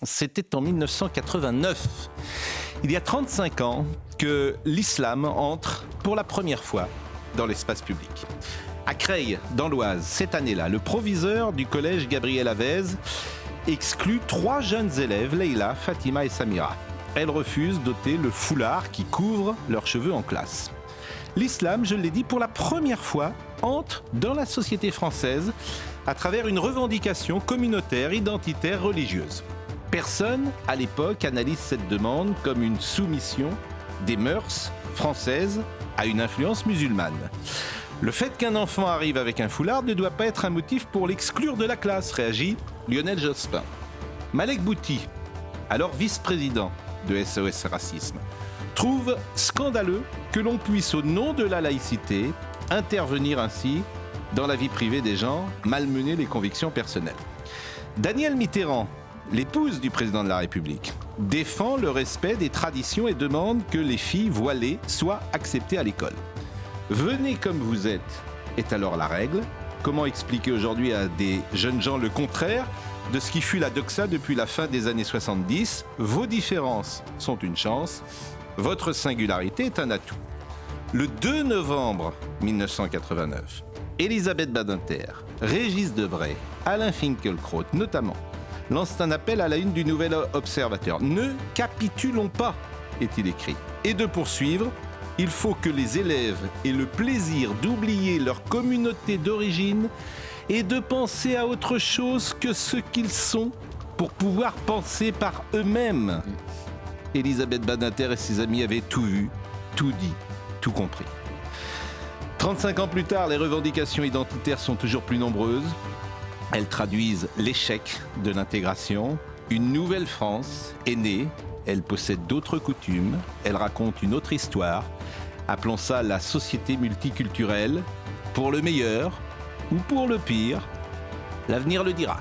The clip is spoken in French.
C'était en 1989. Il y a 35 ans que l'islam entre pour la première fois dans l'espace public. À Creil, dans l'Oise, cette année-là, le proviseur du collège Gabriel Avez exclut 3 jeunes élèves, Leïla, Fatima et Samira. Elles refusent d'ôter le foulard qui couvre leurs cheveux en classe. L'islam, je l'ai dit, pour la première fois, entre dans la société française à travers une revendication communautaire, identitaire, religieuse. Personne, à l'époque, analyse cette demande comme une soumission des mœurs françaises à une influence musulmane. Le fait qu'un enfant arrive avec un foulard ne doit pas être un motif pour l'exclure de la classe, réagit Lionel Jospin. Malek Bouti, alors vice-président de SOS Racisme, trouve scandaleux que l'on puisse, au nom de la laïcité, intervenir ainsi dans la vie privée des gens, malmener les convictions personnelles. Danielle Mitterrand, l'épouse du président de la République, défend le respect des traditions et demande que les filles voilées soient acceptées à l'école. Venez comme vous êtes est alors la règle. Comment expliquer aujourd'hui à des jeunes gens le contraire de ce qui fut la doxa depuis la fin des années 70 ? Vos différences sont une chance, votre singularité est un atout. Le 2 novembre 1989, Elisabeth Badinter, Régis Debray, Alain Finkielkraut notamment, lancent un appel à la une du Nouvel Observateur. Ne capitulons pas, est-il écrit. Et de poursuivre, il faut que les élèves aient le plaisir d'oublier leur communauté d'origine et de penser à autre chose que ce qu'ils sont pour pouvoir penser par eux-mêmes. Elisabeth Badinter et ses amis avaient tout vu, tout dit, tout compris. 35 ans plus tard, les revendications identitaires sont toujours plus nombreuses. Elles traduisent l'échec de l'intégration. Une nouvelle France est née. Elle possède d'autres coutumes. Elle raconte une autre histoire. Appelons ça la société multiculturelle. Pour le meilleur ou pour le pire, l'avenir le dira.